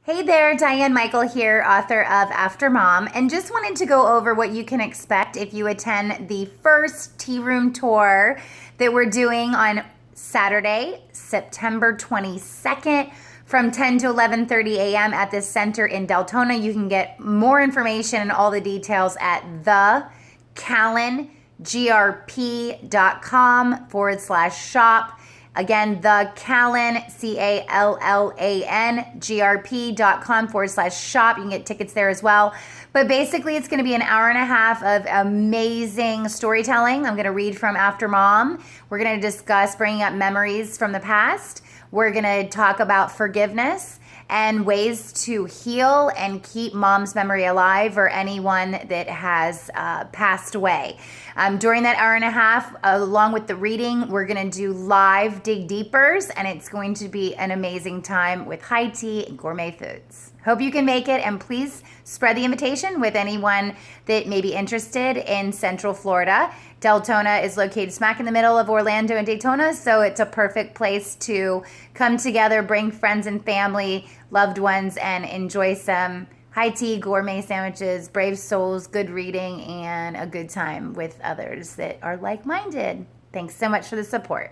Hey there, Diane Michael here, author of After Mom, and just wanted to go over what you can expect if you attend the first tea room tour that we're doing on Saturday, September 22nd from 10 to 11:30 a.m. at the center in Deltona. You can get more information and all the details at thecallangrp.com/shop. Again, the Callan, CALLANGRP.com/shop. You can get tickets there as well. But basically, it's going to be an hour and a half of amazing storytelling. I'm going to read from After Mom. We're going to discuss bringing up memories from the past. We're going to talk about forgiveness and ways to heal and keep mom's memory alive or anyone that has passed away. During that hour and a half, along with the reading, we're going to do live Dig Deepers, and it's going to be an amazing time with high tea and gourmet foods. Hope you can make it, and please spread the invitation with anyone that may be interested in Central Florida. Deltona is located smack in the middle of Orlando and Daytona, so it's a perfect place to come together, bring friends and family, loved ones, and enjoy some high tea, gourmet sandwiches, brave souls, good reading, and a good time with others that are like-minded. Thanks so much for the support.